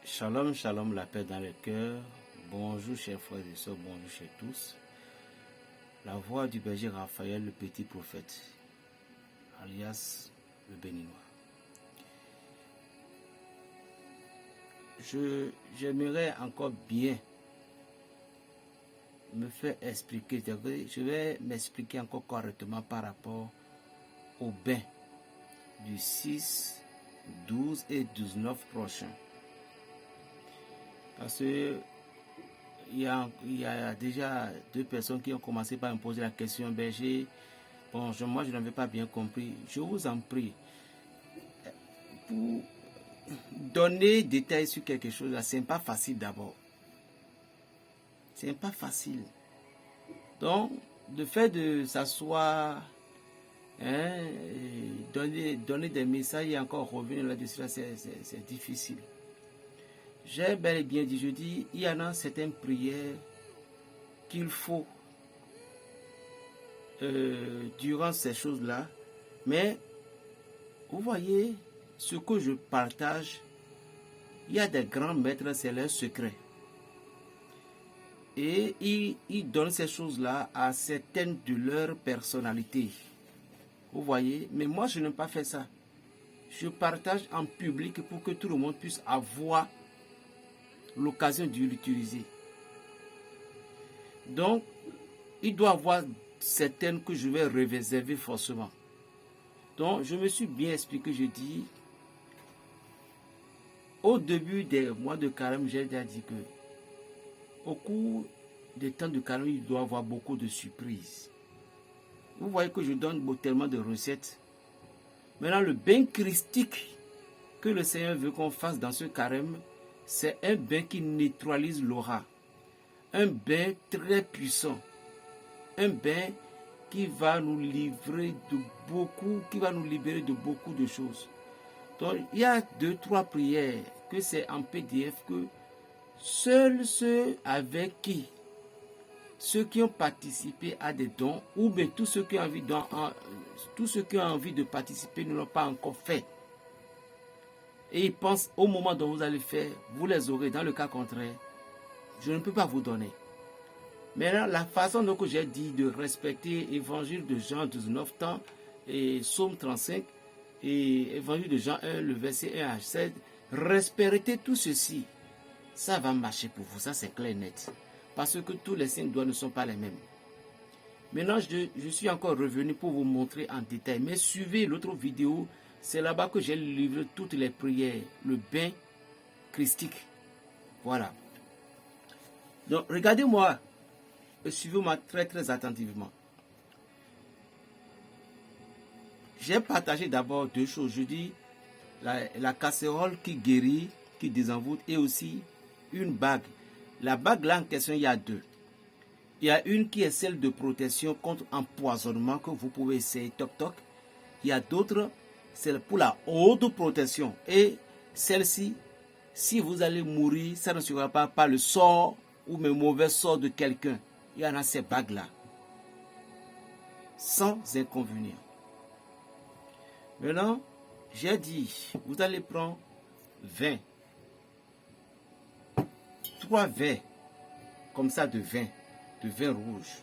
Shalom, shalom, la paix dans le cœur. Bonjour chers frères et sœurs, bonjour chez tous. La voix du berger Raphaël, le petit prophète, alias le béninois. J'aimerais encore bien me faire expliquer. Je vais m'expliquer encore correctement par rapport au bain du 6, 12 et 19 prochain. Parce que il y a déjà deux personnes qui ont commencé par me poser la question, berger. Bon, moi je n'avais pas bien compris. Je vous en prie, pour donner des détails sur quelque chose, là, c'est pas facile d'abord. C'est pas facile. Donc, le fait de s'asseoir, donner des messages et encore revenir là-dessus, là, c'est difficile. J'ai bel et bien dit, je dis, il y en a certaines prières qu'il faut durant ces choses-là, mais vous voyez, ce que je partage, il y a des grands maîtres, c'est leur secret. Et ils donnent ces choses-là à certaines de leur personnalité. Vous voyez, mais moi je n'ai pas fait ça. Je partage en public pour que tout le monde puisse avoir l'occasion de l'utiliser. Donc, il doit y avoir certaines que je vais réserver forcément. Donc, je me suis bien expliqué, je dis, au début des mois de carême, j'ai déjà dit que au cours des temps de carême, il doit y avoir beaucoup de surprises. Vous voyez que je donne tellement de recettes. Maintenant, le bain christique que le Seigneur veut qu'on fasse dans ce carême, c'est un bain qui neutralise l'aura. Un bain très puissant. Un bain qui va nous livrer de beaucoup, qui va nous libérer de beaucoup de choses. Donc, il y a 2-3 prières que c'est en PDF que seuls ceux avec qui, ceux qui ont participé à des dons, ou bien tous ceux qui ont envie de participer ne l'ont pas encore fait. Et ils pensent au moment dont vous allez faire, vous les aurez. Dans le cas contraire, je ne peux pas vous donner. Maintenant, la façon dont j'ai dit de respecter Évangile de Jean 19 temps et Psaume 35 et Évangile de Jean 1, le verset 1 à 7, respectez tout ceci. Ça va marcher pour vous, ça c'est clair et net. Parce que tous les 5 doigts ne sont pas les mêmes. Maintenant, je suis encore revenu pour vous montrer en détail. Mais suivez l'autre vidéo. C'est là-bas que j'ai livré toutes les prières, le bain christique. Voilà. Donc, regardez-moi et suivez-moi très, très attentivement. J'ai partagé d'abord 2 choses. Je dis la casserole qui guérit, qui désenvoûte, et aussi une bague. La bague là en question, il y a 2. Il y a une qui est celle de protection contre empoisonnement que vous pouvez essayer, toc toc. Il y a d'autres. C'est pour la haute protection. Et celle-ci, si vous allez mourir, ça ne sera pas par le sort ou le mauvais sort de quelqu'un. Il y en a ces bagues-là. Sans inconvénient. Maintenant, j'ai dit, vous allez prendre 20. 3 verres, comme ça, de vin rouge.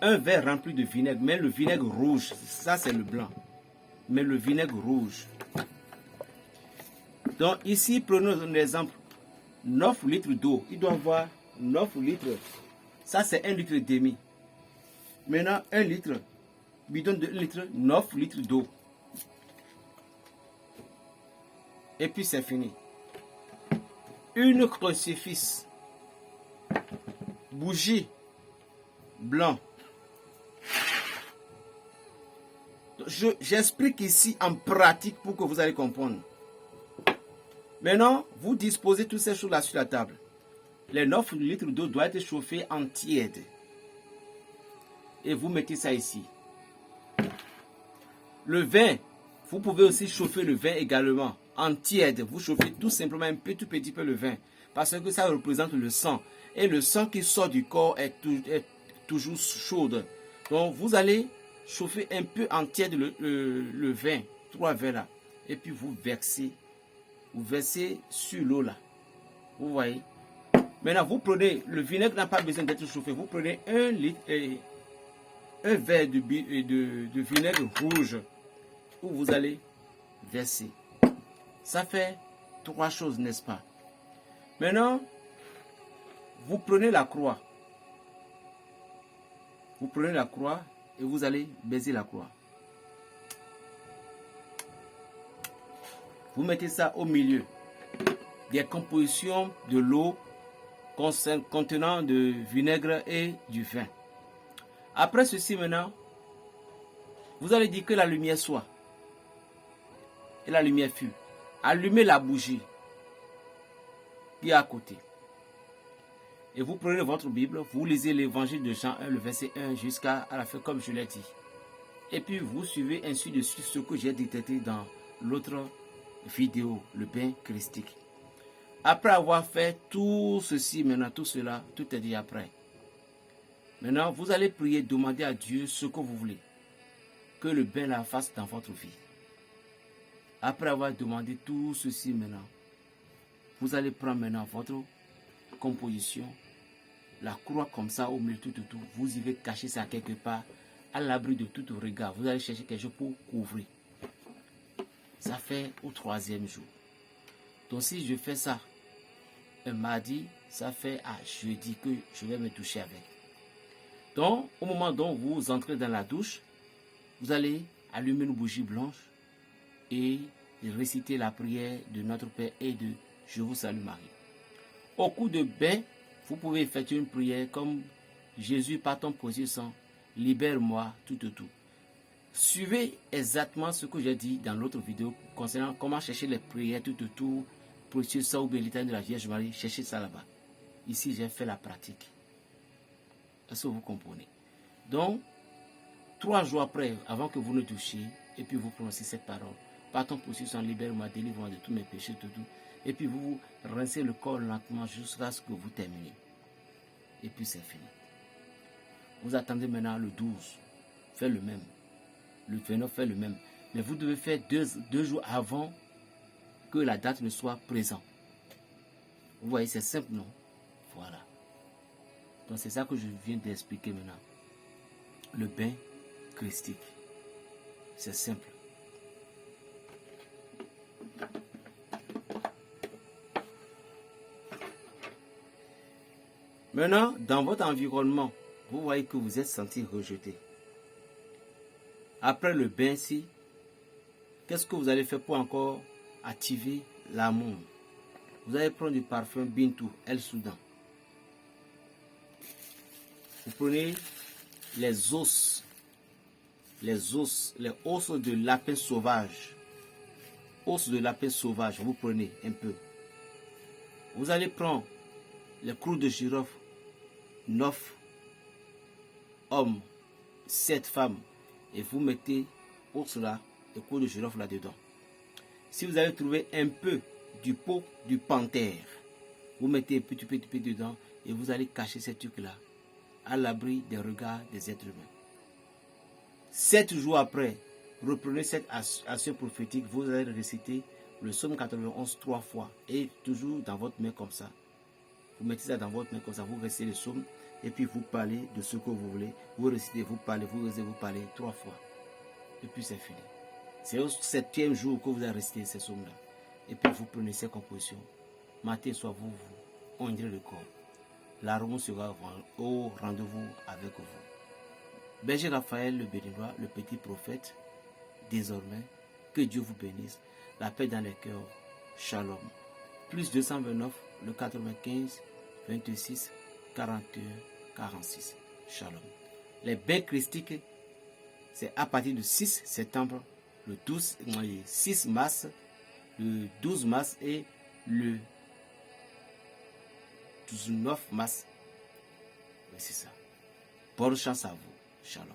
Un verre rempli de vinaigre, mais le vinaigre rouge, ça c'est le blanc. Mais le vinaigre rouge. Donc ici, prenons un exemple. 9 litres d'eau. Il doit avoir 9 litres. Ça c'est 1 litre et demi. Maintenant, 1 litre. Bidon de 1 litre, 9 litres d'eau. Et puis c'est fini. Une crucifix. Bougie. Blanc. J'explique ici en pratique pour que vous allez comprendre. Maintenant, vous disposez toutes ces choses-là sur la table. Les 9 litres d'eau doivent être chauffés en tiède. Et vous mettez ça ici. Le vin, vous pouvez aussi chauffer le vin également en tiède. Vous chauffez tout simplement un tout petit peu le vin. Parce que ça représente le sang. Et le sang qui sort du corps est toujours chaude. Donc vous allez chauffer un peu en tiède le vin. 3 verres là. et puis vous versez sur l'eau là. Vous voyez. Maintenant, vous prenez, le vinaigre n'a pas besoin d'être chauffé. Vous prenez un verre de vinaigre rouge où vous allez verser. Ça fait 3 choses, n'est-ce pas? Maintenant, vous prenez la croix. Vous prenez la croix et vous allez baiser la croix. Vous mettez ça au milieu des compositions de l'eau contenant de vinaigre et du vin. Après ceci maintenant, vous allez dire que la lumière soit. Et la lumière fut. Allumez la bougie qui est à côté. Et vous prenez votre Bible, vous lisez l'évangile de Jean 1, le verset 1 jusqu'à la fin comme je l'ai dit. Et puis vous suivez ainsi de suite ce que j'ai détecté dans l'autre vidéo, le bain christique. Après avoir fait tout ceci, maintenant tout cela, tout est dit après. Maintenant, vous allez prier, demander à Dieu ce que vous voulez. Que le bain la fasse dans votre vie. Après avoir demandé tout ceci maintenant, vous allez prendre maintenant votre composition, la croix comme ça au milieu, tout. Vous y allez cacher ça quelque part, à l'abri de tout regard. Vous allez chercher quelque chose pour couvrir. Ça fait au 3e jour. Donc si je fais ça, un mardi, ça fait à jeudi que je vais me toucher avec. Donc, au moment dont vous entrez dans la douche, vous allez allumer une bougie blanche et réciter la prière de notre Père et de Je vous salue Marie. Au cours de bain, vous pouvez effectuer une prière comme Jésus, par ton précieux sang, libère-moi, tout. Suivez exactement ce que j'ai dit dans l'autre vidéo concernant comment chercher les prières, tout, précieux sang ou bien l'état de la Vierge Marie. Cherchez ça là-bas. Ici, j'ai fait la pratique. Est-ce que vous comprenez? Donc, 3 jours après, avant que vous ne touchiez, et puis vous prononcez cette parole. Par ton précieux sang, libère-moi, délivre-moi de tous mes péchés, tout. Et puis vous rincez le corps lentement jusqu'à ce que vous terminiez. Et puis c'est fini. Vous attendez maintenant le 12. Faites le même. Le 29, faites le même. Mais vous devez faire 2 jours avant que la date ne soit présente. Vous voyez, c'est simple, non? Voilà. Donc c'est ça que je viens d'expliquer maintenant. Le bain christique. C'est simple. Maintenant, dans votre environnement, vous voyez que vous êtes senti rejeté. Après le bain-ci, qu'est-ce que vous allez faire pour encore activer l'amour? Vous allez prendre du parfum Bintou, El Soudan. Vous prenez les os de lapin sauvage. Os de lapin sauvage, vous prenez un peu. Vous allez prendre les crocs de girofle, 9 hommes, 7 femmes, et vous mettez os là, les crocs de girofle là-dedans. Si vous avez trouvé un peu du pot du panthère, vous mettez un petit peu dedans et vous allez cacher ces trucs-là à l'abri des regards des êtres humains. 7 jours après, reprenez cette action prophétique, vous allez réciter le psaume 91 3 fois et toujours dans votre main comme ça. Vous mettez ça dans votre main comme ça, vous récitez le psaume et puis vous parlez de ce que vous voulez. Vous récitez, vous parlez, vous récitez, vous parlez 3 fois. Et puis c'est fini. C'est au 7e jour que vous allez réciter ces psaumes-là. Et puis vous prenez ces compositions. Matin et soir, vous ondirez le corps. L'arôme sera au rendez-vous avec vous. Berger Raphaël le béninois, le petit prophète, désormais, que Dieu vous bénisse. La paix dans les cœurs. Shalom. Plus 229, le 95, 26, 41, 46. Shalom. Les bains christiques, c'est à partir du 6 septembre, le 6 mars, le 12 mars et le 19 mars. Oui, c'est ça. Bonne chance à vous. Shalom.